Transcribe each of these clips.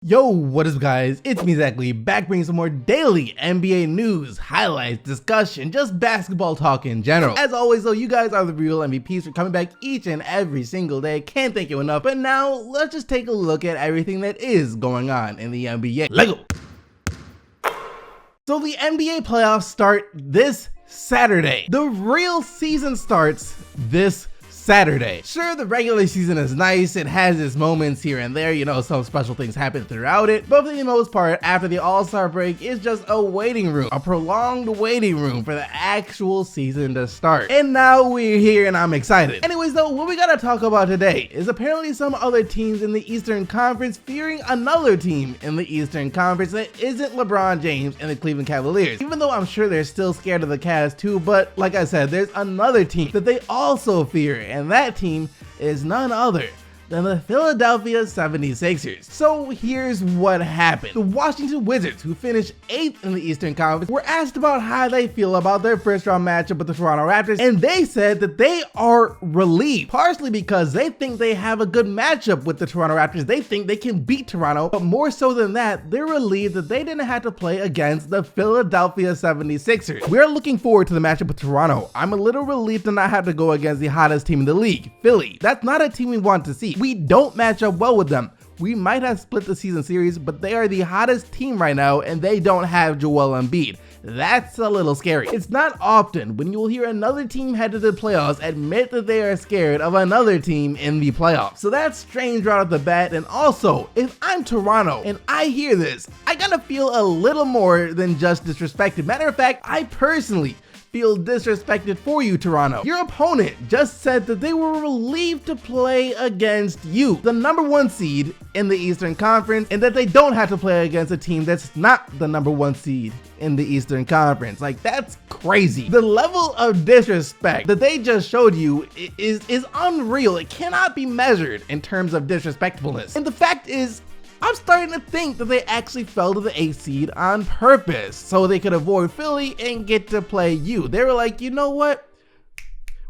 Yo, what is up guys? It's me Exactly, back bringing some more daily NBA news, highlights, discussion, just basketball talk in general. As always though, you guys are the real MVPs for coming back each and every single day. Can't thank you enough. But now, let's just take a look at everything that is going on in the NBA. Let's go! So the NBA playoffs start this Saturday. The real season starts this Saturday. Sure, the regular season is nice, it has its moments here and there, you know, some special things happen throughout it, but for the most part, after the All-Star break, it's just a waiting room, a prolonged waiting room for the actual season to start. And now we're here and I'm excited. Anyways though, what we gotta talk about today is apparently some other teams in the Eastern Conference fearing another team in the Eastern Conference that isn't LeBron James and the Cleveland Cavaliers. Even though I'm sure they're still scared of the Cavs too, but like I said, there's another team that they also fear, and that team is none other than the Philadelphia 76ers. So here's what happened. The Washington Wizards, who finished 8th in the Eastern Conference, were asked about how they feel about their first round matchup with the Toronto Raptors, and they said that they are relieved, partially because they think they have a good matchup with the Toronto Raptors. They think they can beat Toronto, but more so than that, they're relieved that they didn't have to play against the Philadelphia 76ers. We're looking forward to the matchup with Toronto. I'm a little relieved to not have to go against the hottest team in the league, Philly. That's not a team we want to see. We don't match up well with them. We might have split the season series, but they are the hottest team right now and they don't have Joel Embiid. That's a little scary. It's not often when you will hear another team head to the playoffs admit that they are scared of another team in the playoffs. So that's strange right off the bat. And also, if I'm Toronto and I hear this, I gotta feel a little more than just disrespected. Matter of fact, I personally feel disrespected for you, Toronto. Your opponent just said that they were relieved to play against you, the #1 seed in the Eastern Conference, and that they don't have to play against a team that's not the #1 seed in the Eastern Conference. Like, that's crazy. The level of disrespect that they just showed you is unreal. It cannot be measured in terms of disrespectfulness. And the fact is, I'm starting to think that they actually fell to the 8th seed on purpose so they could avoid Philly and get to play you. They were like, you know what?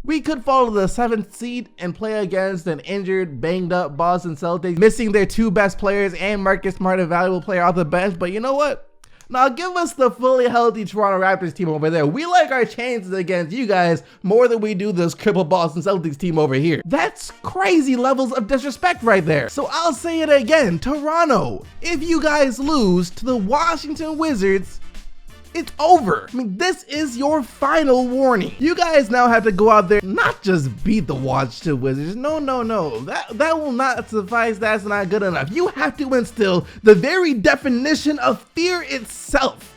We could fall to the 7th seed and play against an injured, banged up Boston Celtics, missing their 2 best players and Marcus Smart, a valuable player off the bench. But you know what? Now give us the fully healthy Toronto Raptors team over there. We like our chances against you guys more than we do this crippled Boston Celtics team over here. That's crazy levels of disrespect right there. So I'll say it again, Toronto, if you guys lose to the Washington Wizards, it's over. I mean, this is your final warning. You guys now have to go out there, not just beat the Washington Wizards. No. That will not suffice. That's not good enough. You have to instill the very definition of fear itself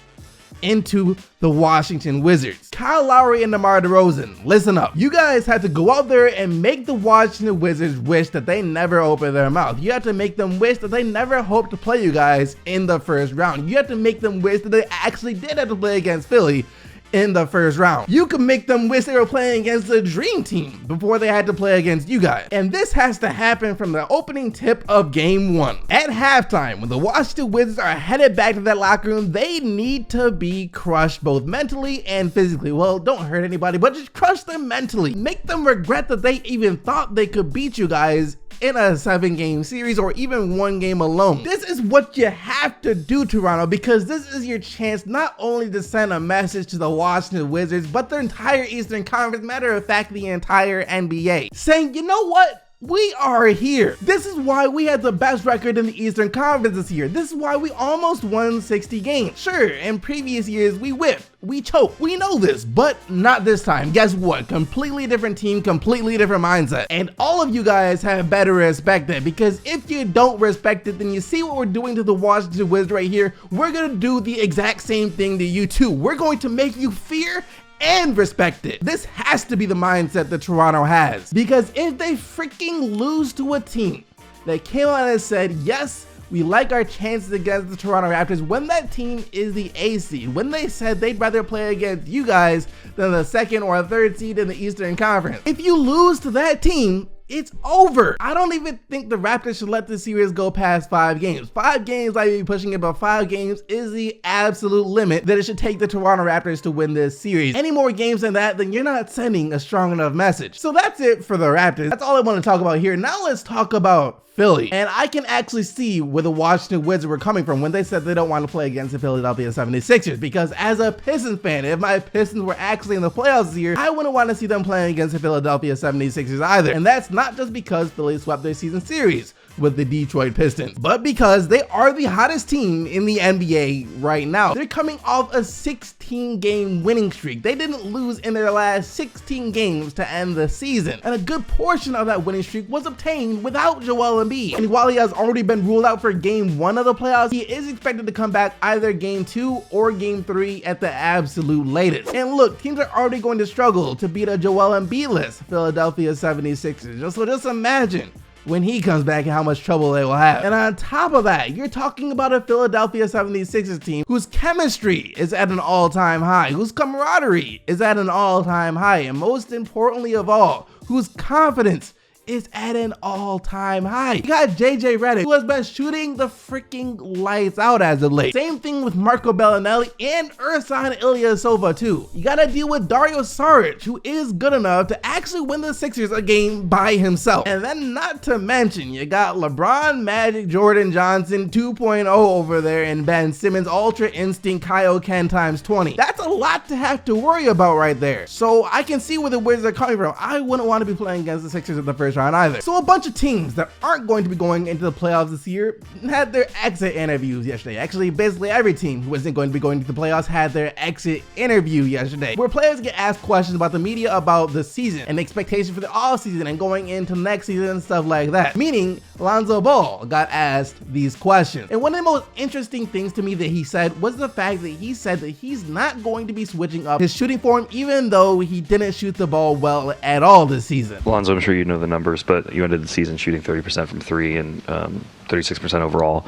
into the Washington Wizards. Kyle Lowry and DeMar DeRozan, listen up. You guys have to go out there and make the Washington Wizards wish that they never opened their mouth. You have to make them wish that they never hoped to play you guys in the first round. You have to make them wish that they actually did have to play against Philly in the first round. You can make them wish they were playing against the dream team before they had to play against you guys. And this has to happen from the opening tip of game 1. At halftime, when the Washington Wizards are headed back to that locker room, they need to be crushed both mentally and physically. Well, don't hurt anybody, but just crush them mentally. Make them regret that they even thought they could beat you guys in a 7-game series or even 1 game alone. This is what you have to do, Toronto, because this is your chance not only to send a message to the Washington Wizards, but the entire Eastern Conference, matter of fact, the entire NBA, saying, you know what? We are here. This is why we had the best record in the Eastern Conference this year. This is why we almost won 60 games. Sure, in previous years, we whiffed, we choked. We know this, but not this time. Guess what? Completely different team, completely different mindset. And all of you guys have better respect it, because if you don't respect it, then you see what we're doing to the Washington Wizards right here. We're gonna do the exact same thing to you too. We're going to make you fear and respect it. This has to be the mindset that Toronto has, because if they freaking lose to a team that came out and said, yes, we like our chances against the Toronto Raptors, when that team is the 8th seed, when they said they'd rather play against you guys than the 2nd or 3rd seed in the Eastern Conference, if you lose to that team, it's over. I don't even think the Raptors should let this series go past 5 games. 5 games I may be pushing it, but 5 games is the absolute limit that it should take the Toronto Raptors to win this series. Any more games than that, then you're not sending a strong enough message. So that's it for the Raptors. That's all I want to talk about here. Now let's talk about Philly. And I can actually see where the Washington Wizards were coming from when they said they don't want to play against the Philadelphia 76ers, because as a Pistons fan, if my Pistons were actually in the playoffs this year, I wouldn't want to see them playing against the Philadelphia 76ers either. And that's not just because Philly swept their season series with the Detroit Pistons, but because they are the hottest team in the NBA right now. They're coming off a 16-game winning streak. They didn't lose in their last 16 games to end the season, and a good portion of that winning streak was obtained without Joel Embiid. And while he has already been ruled out for game 1 of the playoffs, he is expected to come back either game 2 or game 3 at the absolute latest. And look, teams are already going to struggle to beat a Joel Embiid-less Philadelphia 76ers. So just imagine when he comes back and how much trouble they will have. And on top of that, you're talking about a Philadelphia 76ers team whose chemistry is at an all-time high, whose camaraderie is at an all-time high, and most importantly of all, whose confidence is at an all-time high. You got JJ Redick, who has been shooting the freaking lights out as of late. Same thing with Marco Bellinelli and Ersan Ilyasova too. You gotta deal with Dario Saric, who is good enough to actually win the Sixers a game by himself. And then not to mention, you got LeBron, Magic, Jordan Johnson 2.0 over there, and Ben Simmons, Ultra Instinct, Kaioken times 20. That's a lot to have to worry about right there. So I can see where the Wizards are coming from. I wouldn't want to be playing against the Sixers in the first round either. So a bunch of teams that aren't going to be going into the playoffs this year had their exit interviews yesterday. Actually, basically every team who isn't going to be going to the playoffs had their exit interview yesterday, where players get asked questions about the media about the season and expectations for the offseason and going into next season and stuff like that. Meaning, Lonzo Ball got asked these questions. And one of the most interesting things to me that he said was the fact that he said that he's not going to be switching up his shooting form, even though he didn't shoot the ball well at all this season. Lonzo, I'm sure you know the numbers, but you ended the season shooting 30% from 3 and 36% overall.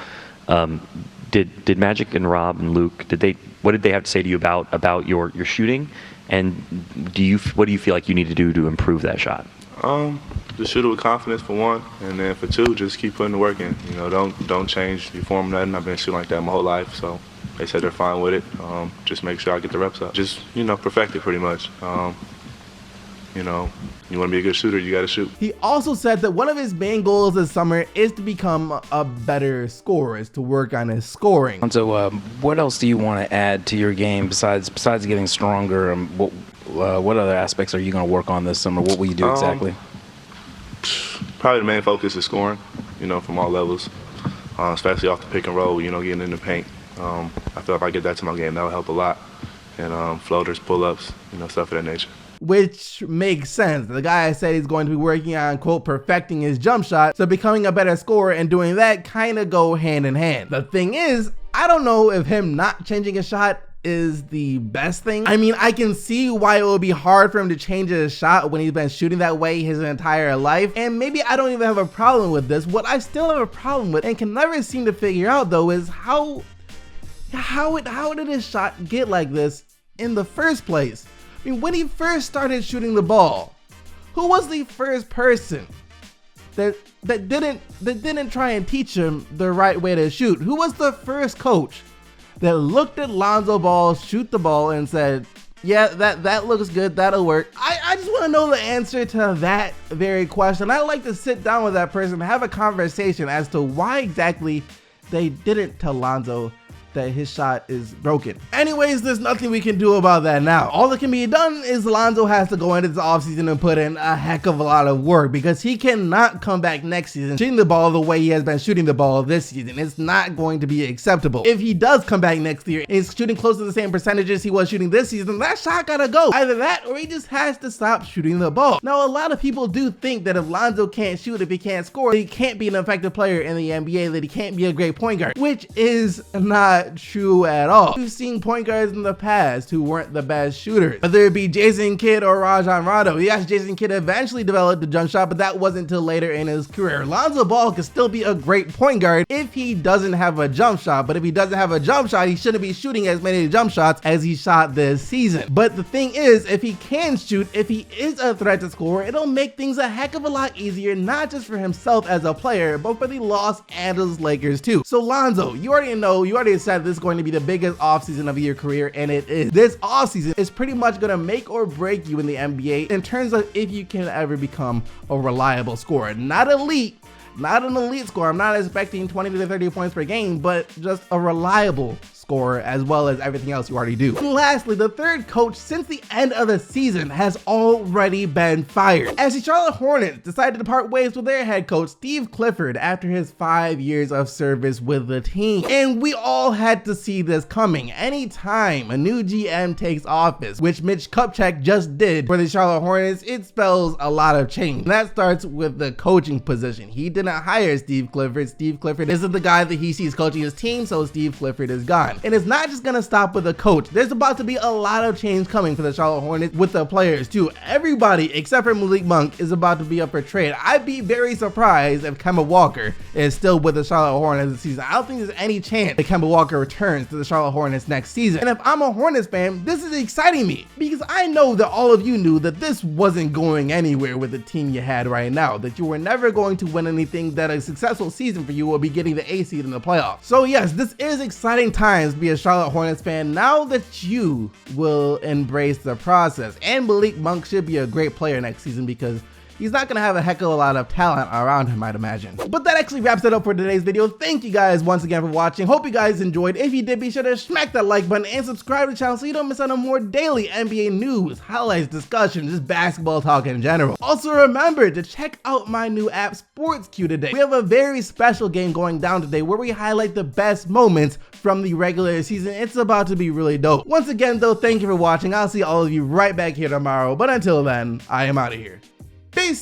Did Magic and Rob and Luke, what did they have to say to you about your shooting? And what do you feel like you need to do to improve that shot? Just shoot it with confidence for one, and then for two, just keep putting the work in. You know, don't change your form, nothing. I've been shooting like that my whole life, so they said they're fine with it. Just make sure I get the reps up. Just, perfect it pretty much. You want to be a good shooter, you got to shoot. He also said that one of his main goals this summer is to become a better scorer, is to work on his scoring. So what else do you want to add to your game besides getting stronger? What other aspects are you going to work on this summer? What will you do exactly? Probably the main focus is scoring, from all levels, especially off the pick and roll, getting in the paint. I feel if I get that to my game, that'll help a lot. And floaters, pull-ups, stuff of that nature. Which makes sense. The guy said he's going to be working on, quote, perfecting his jump shot, so becoming a better scorer and doing that kind of go hand in hand. The thing is, I don't know if him not changing his shot is the best thing. I mean, I can see why it would be hard for him to change his shot when he's been shooting that way his entire life, and maybe I don't even have a problem with this. What I still have a problem with and can never seem to figure out though is how did his shot get like this in the first place? I mean, when he first started shooting the ball, who was the first person that didn't try and teach him the right way to shoot? Who was the first coach that looked at Lonzo Ball shoot the ball and said, yeah, that looks good, that'll work? I just want to know the answer to that very question. I'd like to sit down with that person and have a conversation as to why exactly they didn't tell Lonzo that his shot is broken. Anyways, there's nothing we can do about that now. All that can be done is Lonzo has to go into this offseason and put in a heck of a lot of work, because he cannot come back next season shooting the ball the way he has been shooting the ball this season. It's not going to be acceptable. If he does come back next year and he's shooting close to the same percentages he was shooting this season, that shot gotta go. Either that or he just has to stop shooting the ball. Now, a lot of people do think that if Lonzo can't shoot, if he can't score, he can't be an effective player in the NBA, that he can't be a great point guard, which is not that true at all. We've seen point guards in the past who weren't the best shooters, whether it be Jason Kidd or Rajon Rondo. Yes, Jason Kidd eventually developed the jump shot, but that wasn't until later in his career. Lonzo Ball could still be a great point guard if he doesn't have a jump shot, but if he doesn't have a jump shot, he shouldn't be shooting as many jump shots as he shot this season. But the thing is, if he can shoot, if he is a threat to score, it'll make things a heck of a lot easier, not just for himself as a player, but for the Los Angeles Lakers too. So Lonzo, you already said this is going to be the biggest offseason of your career, and it is. This offseason is pretty much going to make or break you in the NBA in terms of if you can ever become a reliable scorer. Not elite, not an elite scorer. I'm not expecting 20 to 30 points per game, but just a reliable scorer, as well as everything else you already do. And lastly, the third coach since the end of the season has already been fired, as the Charlotte Hornets decided to part ways with their head coach Steve Clifford after his 5 years of service with the team. And we all had to see this coming. Anytime a new GM takes office, which Mitch Kupchak just did for the Charlotte Hornets, it spells a lot of change. And that starts with the coaching position. He didn't hire Steve Clifford. Steve Clifford isn't the guy that he sees coaching his team, so Steve Clifford is gone. And it's not just gonna stop with a coach. There's about to be a lot of change coming for the Charlotte Hornets with the players too. Everybody except for Malik Monk is about to be up for trade. I'd be very surprised if Kemba Walker is still with the Charlotte Hornets this season. I don't think there's any chance that Kemba Walker returns to the Charlotte Hornets next season. And if I'm a Hornets fan, this is exciting me, because I know that all of you knew that this wasn't going anywhere with the team you had right now, that you were never going to win anything, that a successful season for you will be getting the A seed in the playoffs. So yes, this is exciting times to be a Charlotte Hornets fan now that you will embrace the process. And Malik Monk should be a great player next season, because he's not going to have a heck of a lot of talent around him, I'd imagine. But that actually wraps it up for today's video. Thank you guys once again for watching. Hope you guys enjoyed. If you did, be sure to smack that like button and subscribe to the channel so you don't miss out on more daily NBA news, highlights, discussion, just basketball talk in general. Also remember to check out my new app, SportsQ, today. We have a very special game going down today where we highlight the best moments from the regular season. It's about to be really dope. Once again though, thank you for watching. I'll see all of you right back here tomorrow. But until then, I am out of here. Peace!